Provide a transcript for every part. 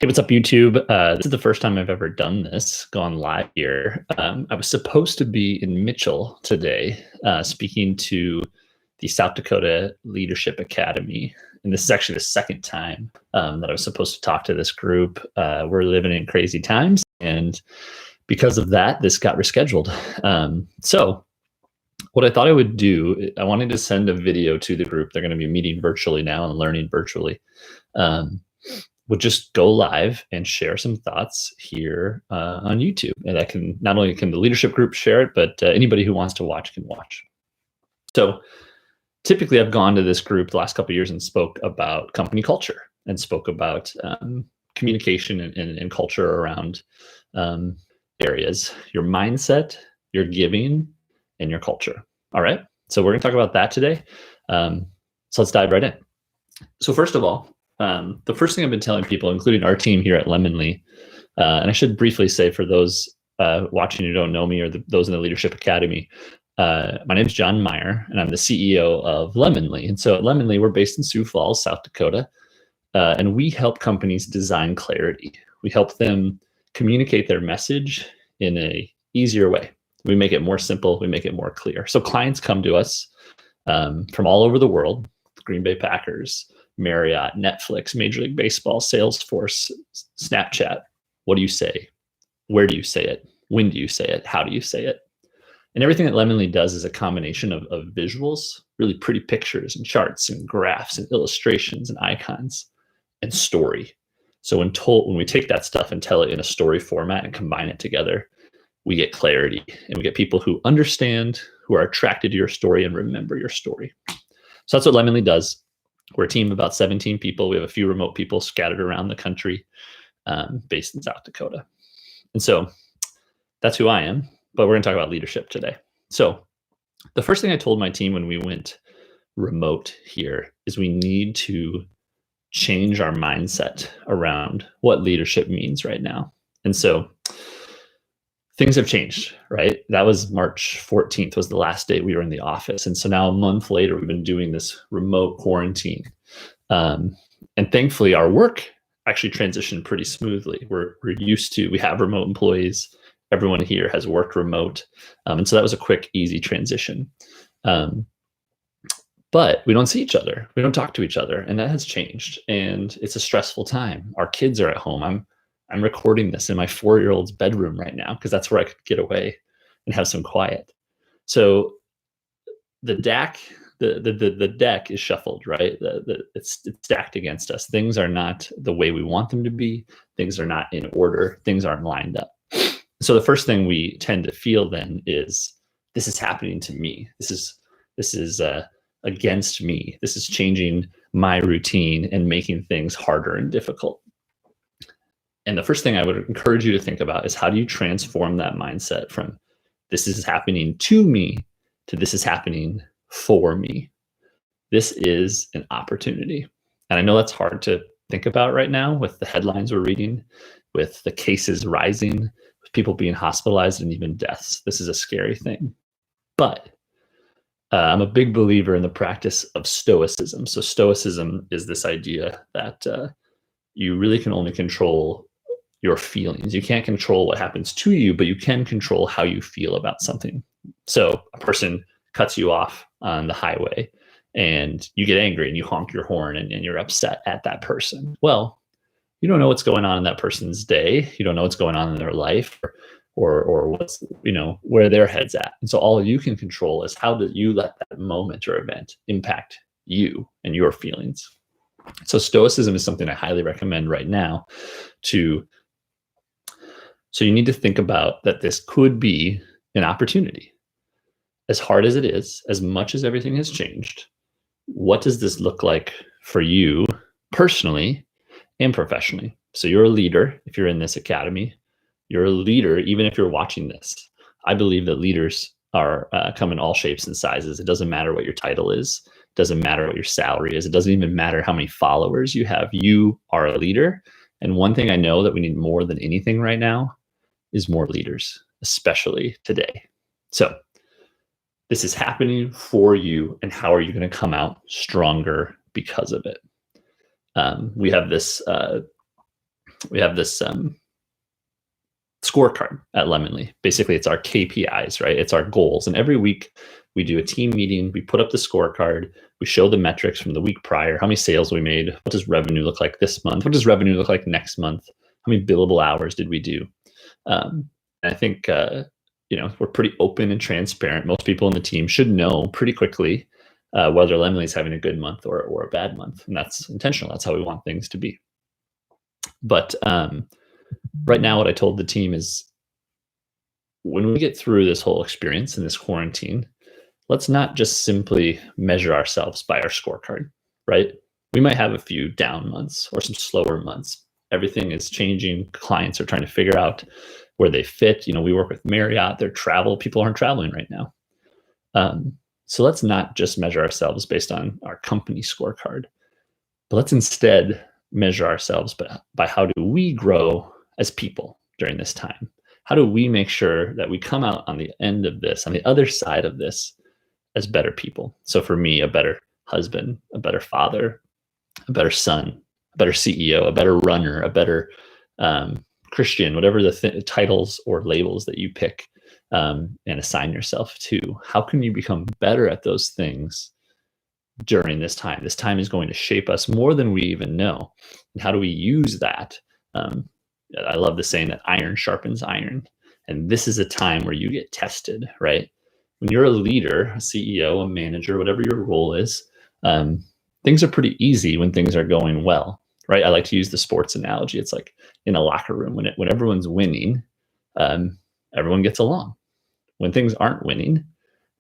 Hey, what's up, YouTube? This is the first time I've ever done this, gone live here. I was supposed to be in Mitchell today, speaking to the South Dakota Leadership Academy. And this is actually the second time that I was supposed to talk to this group. We're living in crazy times. And because of that, this got rescheduled. So what I thought I would do, I wanted to send a video to the group. They're going to be meeting virtually now and learning virtually. Would just go live and share some thoughts here on YouTube. And that can, not only can the leadership group share it, but anybody who wants to watch can watch. So typically I've gone to this group the last couple of years and spoke about company culture and spoke about communication and culture around areas, your mindset, your giving, and your culture. All right. So we're going to talk about that today. So let's dive right in. So first of all, the first thing I've been telling people, including our team here at Lemonly, and I should briefly say for those watching who don't know me or those in the Leadership Academy, my name is John Meyer, and I'm the CEO of Lemonly. And so at Lemonly, we're based in Sioux Falls, South Dakota, and we help companies design clarity. We help them communicate their message in an easier way. We make it more simple. We make it more clear. So clients come to us from all over the world, Green Bay Packers, Marriott, Netflix, Major League Baseball, Salesforce, Snapchat. What do you say? Where do you say it? When do you say it? How do you say it? And everything that Lemonly does is a combination of visuals, really pretty pictures and charts and graphs and illustrations and icons and story. So when we take that stuff and tell it in a story format and combine it together, we get clarity and we get people who understand, who are attracted to your story and remember your story. So that's what Lemonly does. We're a team of about 17 people. We have a few remote people scattered around the country, based in South Dakota. And so that's who I am, but we're going to talk about leadership today. So the first thing I told my team when we went remote here is we need to change our mindset around what leadership means right now. And so things have changed, right? That was March 14th was the last day we were in the office. And so now a month later, we've been doing this remote quarantine. And thankfully our work actually transitioned pretty smoothly. We're used to, we have remote employees. Everyone here has worked remote. And so that was a quick, easy transition. But we don't see each other. We don't talk to each other. And that has changed. And it's a stressful time. Our kids are at home. I'm recording this in my 4-year-old's bedroom right now because that's where I could get away and have some quiet. So the deck is shuffled, right? It's stacked against us. Things are not the way we want them to be. Things are not in order. Things aren't lined up. So the first thing we tend to feel then is, this is happening to me. This is against me. This is changing my routine and making things harder and difficult. And the first thing I would encourage you to think about is, how do you transform that mindset from this is happening to me to this is happening for me? This is an opportunity. And I know that's hard to think about right now with the headlines we're reading, with the cases rising, with people being hospitalized and even deaths. This is a scary thing. But I'm a big believer in the practice of stoicism. So stoicism is this idea that you really can only control your feelings. You can't control what happens to you, but you can control how you feel about something. So a person cuts you off on the highway and you get angry and you honk your horn and you're upset at that person. Well, you don't know what's going on in that person's day. You don't know what's going on in their life or what's, where their head's at. And so all you can control is, how do you let that moment or event impact you and your feelings? So stoicism is something I highly recommend right now so you need to think about that this could be an opportunity. As hard as it is, as much as everything has changed, what does this look like for you personally and professionally? So you're a leader if you're in this academy. You're a leader even if you're watching this. I believe that leaders are come in all shapes and sizes. It doesn't matter what your title is. It doesn't matter what your salary is. It doesn't even matter how many followers you have. You are a leader. And one thing I know that we need more than anything right now is more leaders, especially today. So this is happening for you, and how are you going to come out stronger because of it? We have this we have this scorecard at Lemonly. Basically, it's our KPIs, right? It's our goals. And every week we do a team meeting. We put up the scorecard. We show the metrics from the week prior. How many sales we made? What does revenue look like this month? What does revenue look like next month? How many billable hours did we do? And I think, we're pretty open and transparent. Most people in the team should know pretty quickly whether Lemonly is having a good month or a bad month. And that's intentional. That's how we want things to be. But right now, what I told the team is, when we get through this whole experience in this quarantine, let's not just simply measure ourselves by our scorecard, right? We might have a few down months or some slower months. Everything is changing. Clients are trying to figure out where they fit. We work with Marriott, their travel. People aren't traveling right now. So let's not just measure ourselves based on our company scorecard, but let's instead measure ourselves by how do we grow as people during this time? How do we make sure that we come out on the end of this, on the other side of this, as better people? So for me, a better husband, a better father, a better son, a better CEO, a better runner, a better Christian, whatever the titles or labels that you pick and assign yourself to. How can you become better at those things during this time? This time is going to shape us more than we even know. And how do we use that? I love the saying that iron sharpens iron. And this is a time where you get tested, right? When you're a leader, a CEO, a manager, whatever your role is, things are pretty easy when things are going well, right? I like to use the sports analogy. It's like in a locker room, when everyone's winning, everyone gets along. When things aren't winning,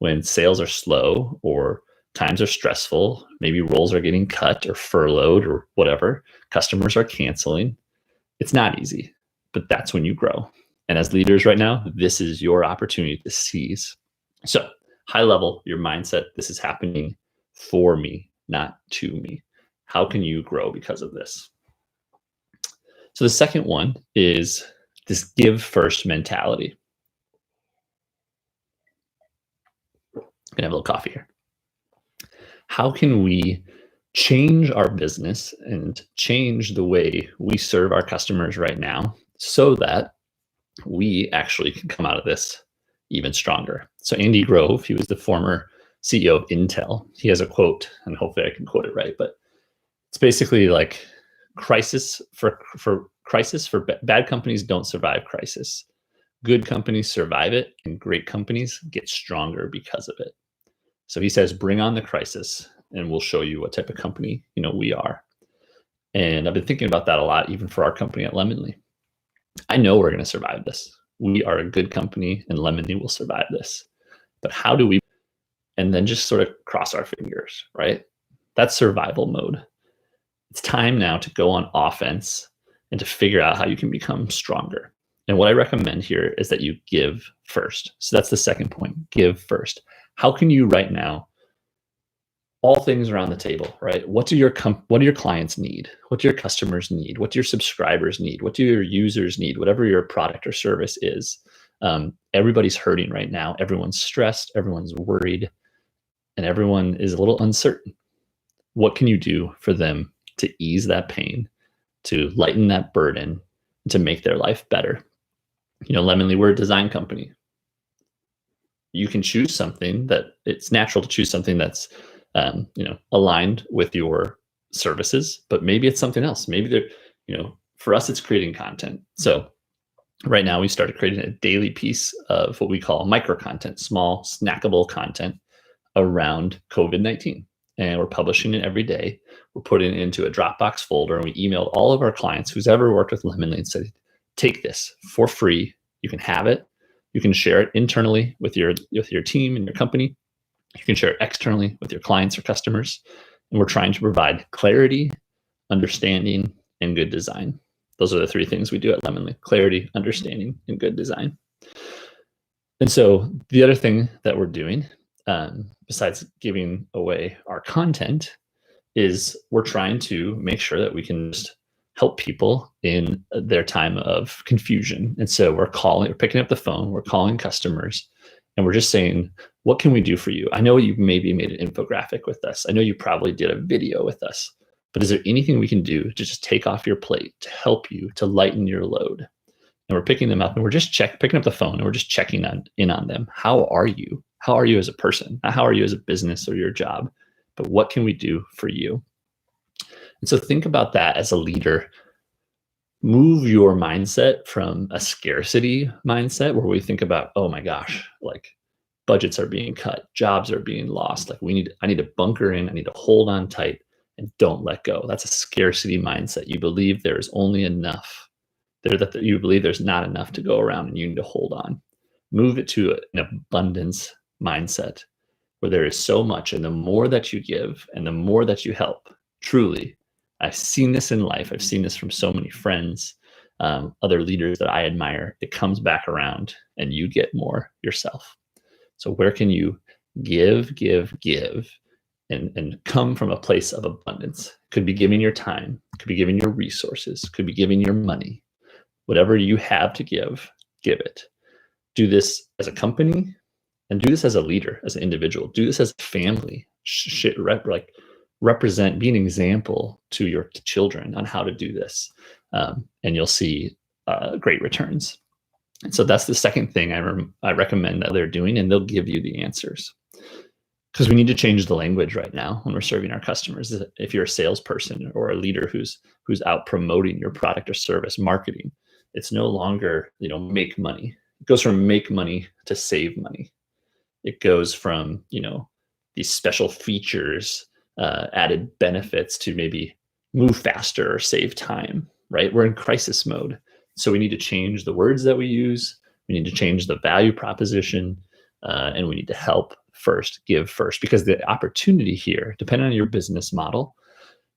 when sales are slow or times are stressful, maybe roles are getting cut or furloughed or whatever, customers are canceling, it's not easy, but that's when you grow. And as leaders right now, this is your opportunity to seize. So high level, your mindset, this is happening for me, not to me. How can you grow because of this? So the second one is this give first mentality. I'm gonna have a little coffee here. How can we change our business and change the way we serve our customers right now so that we actually can come out of this even stronger? So Andy Grove, he was the former CEO of Intel. He has a quote, and hopefully I can quote it right, but it's basically like bad companies don't survive crisis. Good companies survive it, and great companies get stronger because of it. So he says, bring on the crisis, and we'll show you what type of company we are. And I've been thinking about that a lot, even for our company at Lemonly. I know we're going to survive this. We are a good company, and Lemonly will survive this. But how do we? And then just sort of cross our fingers, right? That's survival mode. It's time now to go on offense and to figure out how you can become stronger. And what I recommend here is that you give first. So that's the second point, give first. How can you right now, all things are on the table, right? What do your clients need? What do your customers need? What do your subscribers need? What do your users need? Whatever your product or service is, everybody's hurting right now. Everyone's stressed, everyone's worried, and everyone is a little uncertain. What can you do for them to ease that pain, to lighten that burden, to make their life better? Lemonly, we're a design company. You can choose something that it's natural to choose something that's aligned with your services, but maybe it's something else. Maybe for us, it's creating content. So right now we started creating a daily piece of what we call micro content, small snackable content around COVID-19. And we're publishing it every day. We're putting it into a Dropbox folder, and we emailed all of our clients who's ever worked with Lemonly and said, take this for free. You can have it. You can share it internally with your team and your company. You can share it externally with your clients or customers. And we're trying to provide clarity, understanding, and good design. Those are the three things we do at Lemonly: clarity, understanding, and good design. And so the other thing that we're doing, besides giving away our content, is we're trying to make sure that we can just help people in their time of confusion. And so we're picking up the phone, we're calling customers, and we're just saying, what can we do for you? I know you maybe made an infographic with us. I know you probably did a video with us. but is there anything we can do to just take off your plate, to help you, to lighten your load? And we're picking them up and we're just picking up the phone and we're just checking in on them. How are you? How are you as a person? Not how are you as a business or your job, but what can we do for you? And so think about that as a leader. Move your mindset from a scarcity mindset where we think about, oh my gosh, like budgets are being cut, jobs are being lost. Like I need to bunker in, I need to hold on tight and don't let go. That's a scarcity mindset. You believe there's only enough that you believe there's not enough to go around and you need to hold on. Move it to an abundance mindset where there is so much, and the more that you give and the more that you help, truly, I've seen this in life. I've seen this from so many friends, other leaders that I admire. It comes back around and you get more yourself. So where can you give, and come from a place of abundance? Could be giving your time, could be giving your resources, could be giving your money. Whatever you have to give it. Do this as a company and do this as a leader, as an individual. Do this as a family. Represent, be an example to your children on how to do this. And you'll see great returns. And so that's the second thing I recommend that they're doing, and they'll give you the answers. Because we need to change the language right now when we're serving our customers. If you're a salesperson or a leader who's out promoting your product or service, marketing, it's no longer, make money. It goes from make money to save money. It goes from, these special features, added benefits to maybe move faster or save time, right? We're in crisis mode. So we need to change the words that we use. We need to change the value proposition, and we need to help first, give first, because the opportunity here, depending on your business model,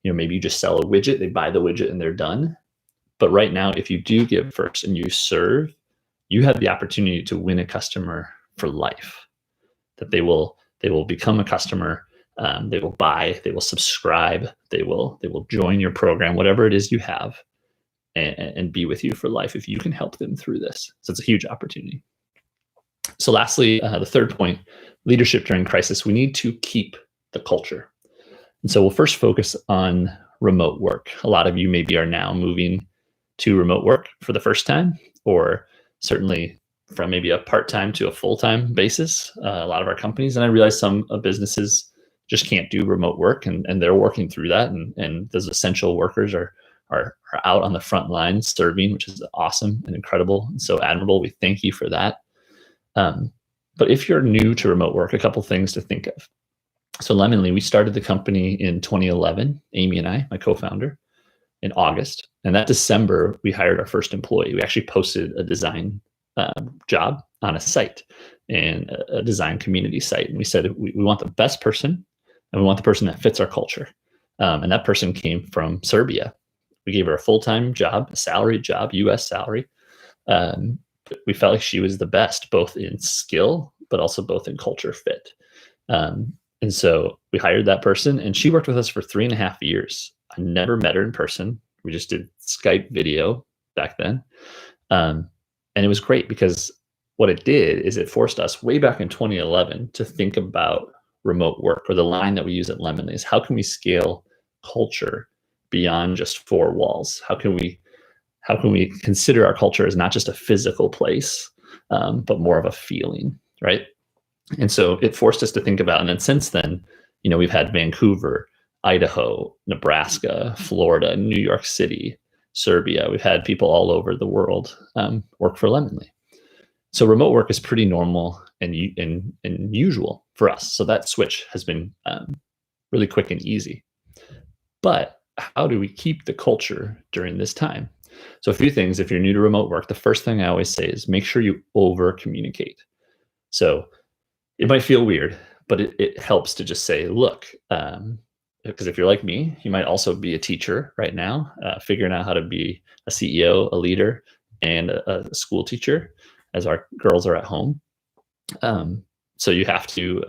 maybe you just sell a widget, they buy the widget and they're done. But right now, if you do give first and you serve, you have the opportunity to win a customer for life, that they will become a customer. They will buy, they will subscribe, they will join your program, whatever it is you have, and be with you for life if you can help them through this. So it's a huge opportunity. So lastly, the third point, leadership during crisis, we need to keep the culture. And so we'll first focus on remote work. A lot of you maybe are now moving to remote work for the first time, or certainly from maybe a part-time to a full-time basis. A lot of our companies, and I realize some businesses just can't do remote work, and they're working through that. And those essential workers are out on the front lines serving, which is awesome and incredible and so admirable. We thank you for that. But if you're new to remote work, a couple things to think of. So Lemonly, we started the company in 2011, Amy and I, my co-founder, in August. And that December, we hired our first employee. We actually posted a design job on a site, and a design community site. And we said, we want the best person, and we want the person that fits our culture. And that person came from Serbia. We gave her a full-time job, a salaried job, US salary. We felt like she was the best, both in skill, but also both in culture fit. And so we hired that person, and she worked with us for 3.5 years. I never met her in person. We just did Skype video back then. And it was great, because what it did is it forced us way back in 2011 to think about remote work, or the line that we use at Lemonly is, how can we scale culture beyond just 4 walls? How can we consider our culture as not just a physical place, but more of a feeling, right? And so it forced us to think about, and then since then, we've had Vancouver, Idaho, Nebraska, Florida, New York City, Serbia. We've had people all over the world work for Lemonly. So remote work is pretty normal and usual for us. So that switch has been really quick and easy. But how do we keep the culture during this time? So a few things. If you're new to remote work, the first thing I always say is make sure you over communicate. So it might feel weird, but it helps to just say, look, because if you're like me, you might also be a teacher right now, figuring out how to be a CEO, a leader, and a school teacher as our girls are at home. So you have to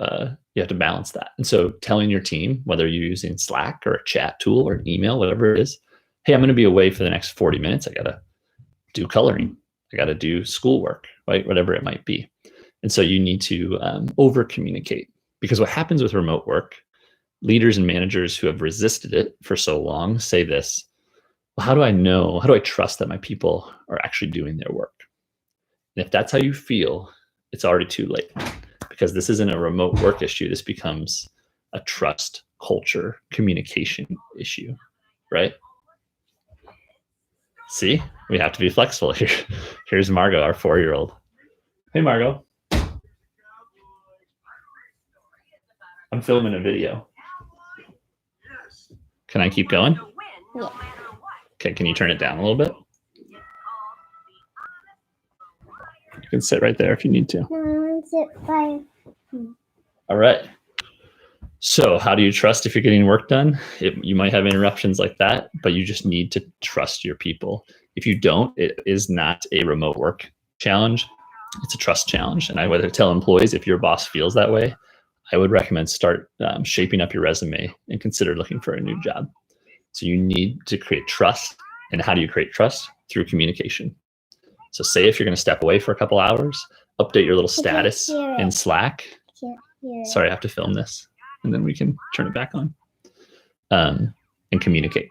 balance that. And so telling your team, whether you're using Slack or a chat tool or an email, whatever it is, hey, I'm going to be away for the next 40 minutes. I got to do coloring. I got to do schoolwork, right? Whatever it might be. And so you need to over communicate, because what happens with remote work, leaders and managers who have resisted it for so long say this: well, how do I trust that my people are actually doing their work? And if that's how you feel, it's already too late, because this isn't a remote work issue. This becomes a trust, culture, communication issue, right? See, we have to be flexible here. Here's Margot, our 4-year-old. Hey, Margot. I'm filming a video. Can I keep going? Yeah. Okay, can you turn it down a little bit? You can sit right there if you need to. All right. So how do you trust if you're getting work done? You might have interruptions like that, but you just need to trust your people. If you don't, it is not a remote work challenge. It's a trust challenge. And I would tell employees, if your boss feels that way, I would recommend start shaping up your resume and consider looking for a new job. So you need to create trust. And how do you create trust? Through communication. So say if you're going to step away for a couple hours, update your little status in Slack. Sorry, I have to film this, and then we can turn it back on, and communicate.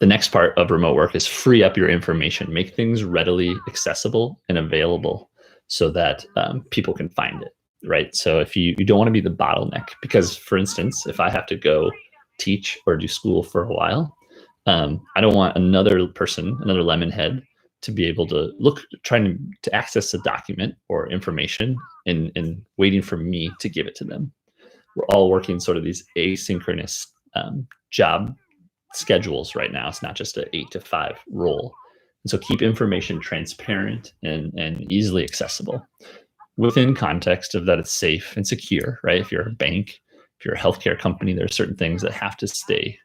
The next part of remote work is free up your information. Make things readily accessible and available so that people can find it, right? So if you don't want to be the bottleneck, because for instance, if I have to go teach or do school for a while, I don't want another person, another lemon head, to be able to trying to access a document or information and waiting for me to give it to them. We're all working sort of these asynchronous job schedules right now. It's not just an 8 to 5 role. And so keep information transparent and easily accessible within context of that it's safe and secure, right? If you're a bank, if you're a healthcare company, there are certain things that have to stay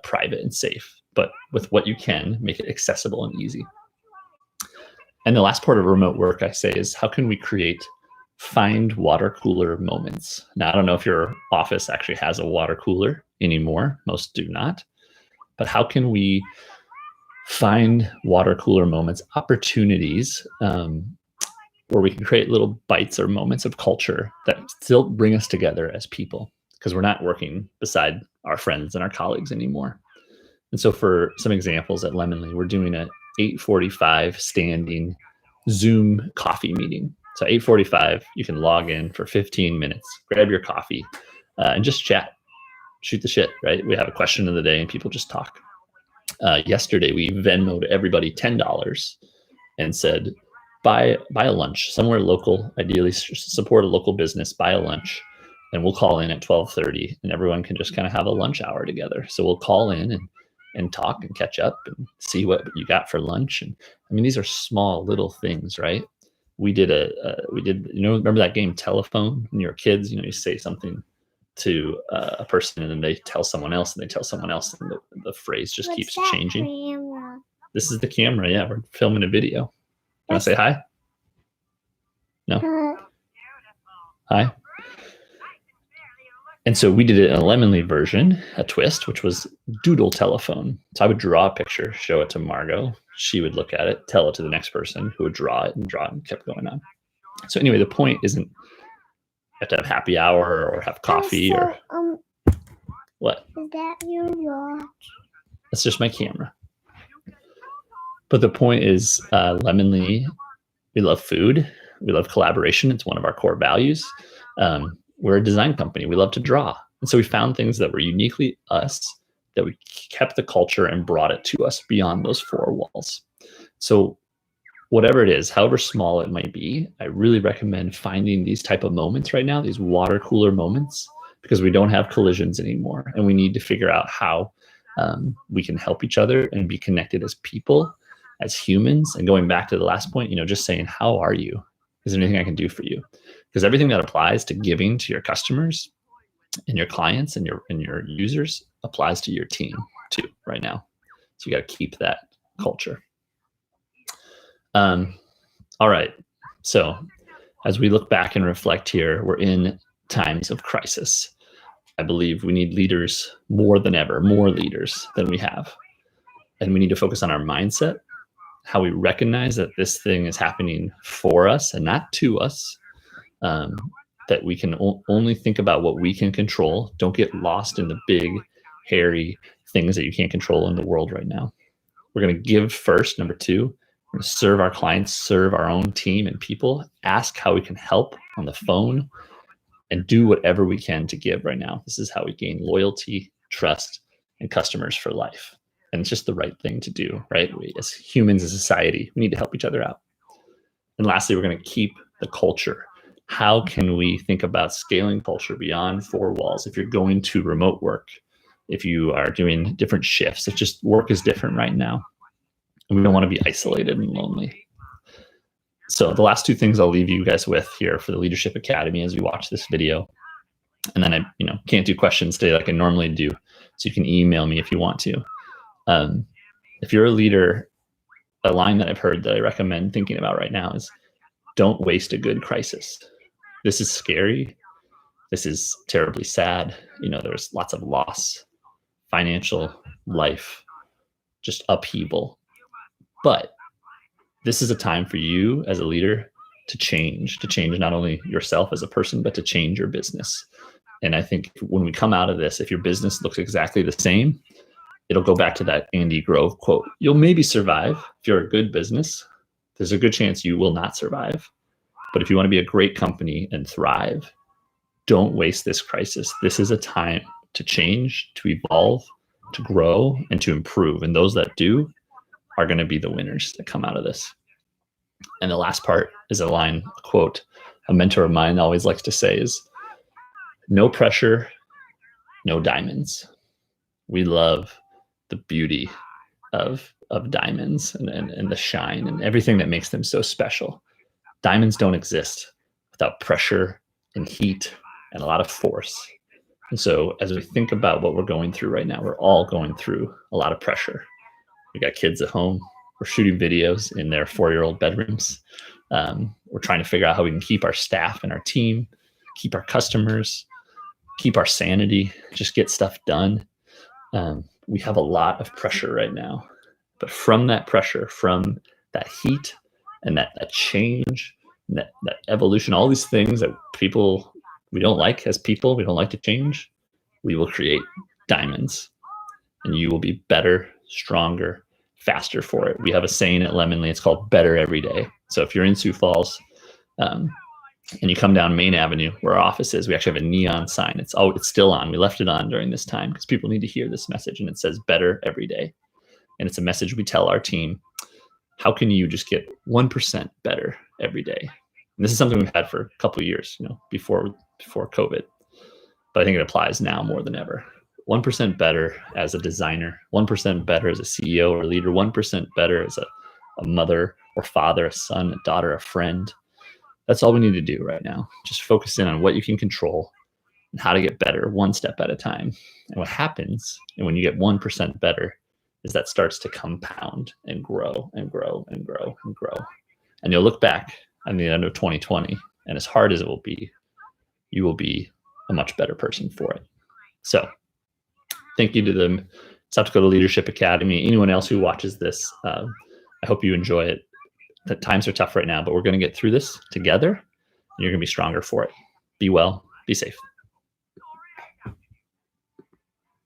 private and safe, but with what you can, make it accessible and easy. And the last part of remote work, I say, is how can we find water cooler moments? Now, I don't know if your office actually has a water cooler anymore. Most do not. But how can we find water cooler moments, opportunities where we can create little bites or moments of culture that still bring us together as people? Because we're not working beside our friends and our colleagues anymore. And so for some examples at Lemonly, we're doing a 8:45 standing Zoom coffee meeting. So 8:45, you can log in for 15 minutes, grab your coffee, and just chat, shoot the shit, right? We have a question of the day and people just talk. Yesterday, we Venmoed everybody $10 and said, buy a lunch somewhere local, ideally support a local business, buy a lunch, and we'll call in at 12:30 and everyone can just kind of have a lunch hour together. So we'll call in and talk and catch up and see what you got for lunch. And I mean, these are small little things, right? We did remember that game Telephone when you were kids? You say something to a person and then they tell someone else and they tell someone else and the phrase just keeps changing. Camera? This is the camera. Yeah, we're filming a video. You want to say hi? No? Hi? And so we did it in a Lemonly version, a twist, which was doodle telephone. So I would draw a picture, show it to Margot. She would look at it, tell it to the next person who would draw it and kept going on. So anyway, the point isn't you have to have happy hour or have coffee or what? Is that your watch? That's just my camera. But the point is, Lemonly, we love food. We love collaboration. It's one of our core values. We're a design company. We love to draw. And so we found things that were uniquely us, that we kept the culture and brought it to us beyond those 4 walls. So whatever it is, however small it might be, I really recommend finding these type of moments right now, these water cooler moments, because we don't have collisions anymore. And we need to figure out how we can help each other and be connected as people, as humans. And going back to the last point, just saying, how are you? Is there anything I can do for you? Because everything that applies to giving to your customers and your clients and your users applies to your team too right now. So you got to keep that culture. All right. So as we look back and reflect here, we're in times of crisis. I believe we need leaders more than ever, more leaders than we have. And we need to focus on our mindset, how we recognize that this thing is happening for us and not to us. that we can only think about what we can control. Don't get lost in the big, hairy things that you can't control in the world right now. We're going to give first. Number two, we're going to serve our clients, serve our own team and people, ask how we can help on the phone, and do whatever we can to give right now. This is how we gain loyalty, trust, and customers for life. And it's just the right thing to do, right? We, as humans, as a society, we need to help each other out. And lastly, we're going to keep the culture. How can we think about scaling culture beyond four walls? If you're going to remote work, if you are doing different shifts, if just work is different right now, and we don't want to be isolated and lonely. So the last two things I'll leave you guys with here for the Leadership Academy as you watch this video. And then I can't do questions today like I normally do. So you can email me if you want to. If you're a leader, a line that I've heard that I recommend thinking about right now is, don't waste a good crisis. This is scary. This is terribly sad. There's lots of loss, financial, life, just upheaval. But this is a time for you as a leader to change not only yourself as a person, but to change your business. And I think when we come out of this, if your business looks exactly the same, it'll go back to that Andy Grove quote. You'll maybe survive. If you're a good business, there's a good chance you will not survive. But if you want to be a great company and thrive, don't waste this crisis. This is a time to change, to evolve, to grow, and to improve. And those that do are going to be the winners that come out of this. And the last part is a quote a mentor of mine always likes to say is, no pressure, no diamonds. We love the beauty of diamonds and the shine and everything that makes them so special. Diamonds don't exist without pressure and heat and a lot of force. And so as we think about what we're going through right now, we're all going through a lot of pressure. We got kids at home. We're shooting videos in their 4-year-old bedrooms. We're trying to figure out how we can keep our staff and our team, keep our customers, keep our sanity, just get stuff done. We have a lot of pressure right now. But from that pressure, from that heat and that change, and that evolution, all these things that we don't like as people, we don't like to change, we will create diamonds. And you will be better, stronger, faster for it. We have a saying at Lemonly, it's called better every day. So if you're in Sioux Falls and you come down Main Avenue where our office is, we actually have a neon sign. It's still on. We left it on during this time because people need to hear this message, and it says better every day. And it's a message we tell our team. How can you just get 1% better every day? And this is something we've had for a couple of years, before COVID, but I think it applies now more than ever. 1% better as a designer, 1% better as a CEO or leader, 1% better as a mother or father, a son, a daughter, a friend. That's all we need to do right now. Just focus in on what you can control and how to get better one step at a time. And what happens, and when you get 1% better, is that starts to compound and grow and grow and grow and grow. And you'll look back at the end of 2020, and as hard as it will be, you will be a much better person for it. So thank you to the South Dakota Leadership Academy. Anyone else who watches this, I hope you enjoy it. The times are tough right now, but we're going to get through this together, and you're going to be stronger for it. Be well, be safe.